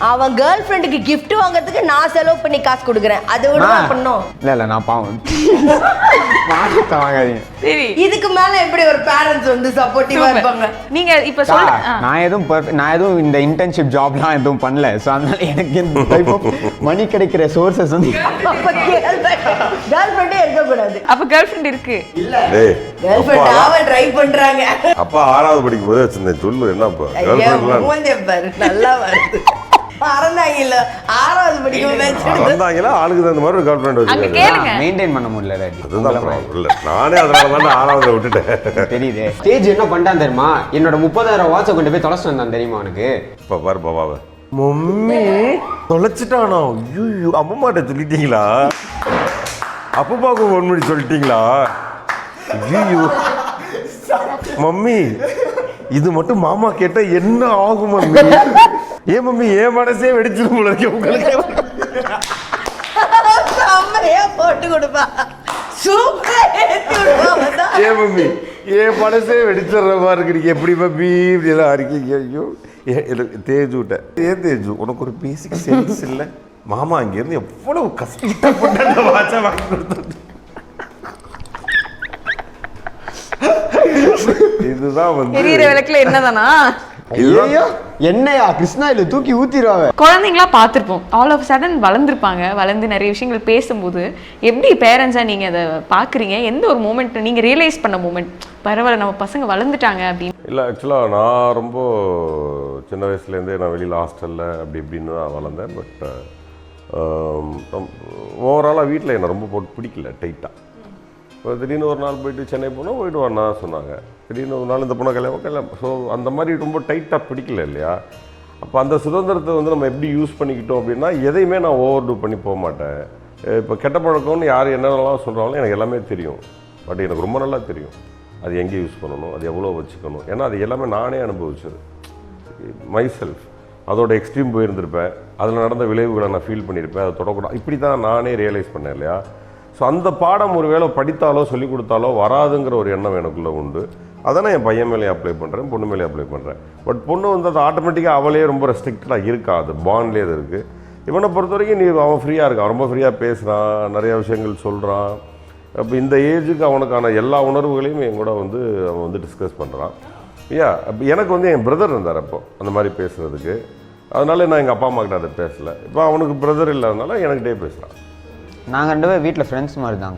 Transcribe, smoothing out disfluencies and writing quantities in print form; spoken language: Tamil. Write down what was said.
அவன் கேர்ள் ஃப்ரெண்டுக்கு gift வாங்குறதுக்கு நான் செலவு பண்ணி காசு கொடுக்குறேன். அதை விட பண்ணும். இல்ல நான் பாவம். வாங்கத்த வாங்காதீங்க. சரி. இதுக்கு மேல எப்படி ஒரு பேரண்ட்ஸ் வந்து சப்போர்ட்டிவா இருப்பாங்க? நீங்க இப்ப சொல்ல நான் எதுவும் இந்த இன்டர்ன்ஷிப் ஜாப்லாம் எதுவும் பண்ணல. சோ அதனால எனக்கு இந்த டைப் ஆஃப் மணி கிடைக்கிற சோர்சஸ் வந்து கேர்ள் ஃப்ரெண்டே இருக்க கூடாது. அப்ப கேர்ள் ஃப்ரெண்ட் இருக்கு. இல்ல. கேர்ள் ஃப்ரெண்ட் ஆவ ட்ரை பண்றாங்க. அப்பா 6வது படிக்கும் போது வச்சிருந்தேன். சொல்லு என்னப்பா கேர்ள் ஃப்ரெண்ட்லாம் மூஞ்சே பாரு நல்லா வருது. அறந்தாங்கல 6வது படிக்கும் வெச்சிட்டு வந்தாங்களா ஆளுக்கு அந்த மாதிரி ஒரு கேர்ள் ஃப்ரெண்ட் அங்க வச்சிருக்காங்க. கேளுங்க. மெயின்டைன் பண்ண முடியல டாடி. அதுதான் ப்ராப்ளம். இல்ல நானே அதனால தான் 6வது விட்டுட்டேன். தெரியுது. ஸ்டேஜ் என்ன பண்ணிட்டான் தெரியுமா? என்னோட 30,000 வாட்சை கொண்டு போய் தொலைச்சிட்டு வந்தான் தெரியுமா உனக்கு? இப்ப பாரு பாபாவை மம்மி தொலைச்சிட்டானோ. ஐயோ அம்மாட்ட சொல்லிட்டீங்களா? அப்பப்பாவுக்கு ஃபோன் பண்ணி சொல்லிட்டீங்களா? ஐயோ மம்மி இது மட்டும் மாமா கேட்டா என்ன ஆகும் மம்மி? ஏன் மம்மி என் மனசே வெடிச்சிடும் போல இருக்கு உங்களுக்கு. அம்மையா போட்டு கொடுப்பா. சூப்பரா ஏத்தி விடுவா. ஏன் மம்மி என் மனசே வெடிச்சிடுற மாதிரி இருக்கு. எப்படி மம்மி இப்படி எல்லாம் இருக்கீங்க? ஐயோ தேஜு விட்டேன். ஏன் தேஜு உனக்கு ஒரு பேசிக் சென்ஸ் இல்லை? மாமா அங்கேருந்து எவ்வளவு கஷ்டப்பட்டு அந்த வாட்சை வாங்கி கொடுத்து. இதுதான் வந்து எரியற விளக்குல என்னதானா? ஐயோ என்னையா கிருஷ்ணா இல்ல தூக்கி ஊத்திடுவாங்க. குழந்தைங்களா பார்த்துருப்போம். ஆல் ஆஃப் சடன் வளர்ந்துருப்பாங்க. வளர்ந்து நிறைய விஷயங்கள் பேசும்போது எப்படி பேரண்ட்ஸாக நீங்கள் அதை பார்க்குறீங்க? எந்த ஒரு மூமெண்ட் நீங்கள் ரியலைஸ் பண்ண மூமெண்ட், பரவாயில்ல நம்ம பசங்க வளர்ந்துட்டாங்க அப்படின்னு? இல்லை ஆக்சுவலாக நான் ரொம்ப சின்ன வயசுலேருந்தே நான் வெளியில் ஹாஸ்டலில் அப்படி இப்படின்னு தான் வளர்ந்தேன். பட் ஓவராலாக வீட்டில் என்னை ரொம்ப போட்டு பிடிக்கல டைட்டாக. இப்போ திடீர்னு ஒரு நாள் போயிட்டு சென்னை போனால் போயிட்டு வாண்ணா சொன்னாங்க. திடீர்னு ஒரு நாள் இந்த பொண்ணை கல்யாணம். ஸோ அந்த மாதிரி ரொம்ப டைட்டாக பிடிக்கல இல்லையா? அப்போ அந்த சுதந்திரத்தை வந்து நம்ம எப்படி யூஸ் பண்ணிக்கிட்டோம் அப்படின்னா எதையுமே நான் ஓவர் டூ பண்ணி போக மாட்டேன். இப்போ கெட்ட பழக்கம்னு யார் என்னென்னலாம் சொல்கிறாங்களோ எனக்கு எல்லாமே தெரியும். பட் எனக்கு ரொம்ப நல்லா தெரியும் அது எங்கே யூஸ் பண்ணணும், அது எவ்வளோ வச்சுக்கணும். ஏன்னா அது எல்லாமே நானே அனுபவிச்சது மை செல்ஃப். அதோட எக்ஸ்ட்ரீம் போயிருந்திருப்பேன். அதில் நடந்த விளைவுகளை நான் ஃபீல் பண்ணியிருப்பேன். அதை தொடக்கூடாது. இப்படி தான் நானே ரியலைஸ் பண்ணேன் இல்லையா? ஸோ அந்த பாடம் ஒரு வேளை படித்தாலோ சொல்லிக் கொடுத்தாலோ வராதுங்கிற ஒரு எண்ணம் எனக்குள்ளே உண்டு. அதை நான் என் பையன் மேலே அப்ளை பண்ணுறேன், பொண்ணு மேலே அப்ளை பண்ணுறேன். பட் பொண்ணு வந்து அது ஆட்டோமேட்டிக்காக அவளே ரொம்ப ரெஸ்ட்ரிக்டடாக இருக்கா. அது பாண்ட்லேயே அது இருக்குது. இவனை பொறுத்த வரைக்கும் அவன் ஃப்ரீயாக இருக்கான், ரொம்ப ஃப்ரீயாக பேசுகிறான், நிறையா விஷயங்கள் சொல்கிறான். அப்போ இந்த ஏஜுக்கு அவனுக்கான எல்லா உணர்வுகளையும் என் கூட வந்து அவன் வந்து டிஸ்கஸ் பண்ணுறான். அப்போ எனக்கு வந்து என் பிரதர் இருந்தார் அப்போ அந்த மாதிரி பேசுகிறதுக்கு. அதனால நான் எங்கள் அப்பா அம்மா கிட்ட அதை பேசலை. இப்போ அவனுக்கு பிரதர் இல்லாதனால எனக்கிட்டே பேசுகிறான். நாங்கள் 2 பேரும் வீட்டில் ஃப்ரெண்ட்ஸ் மாதிரி தாங்க.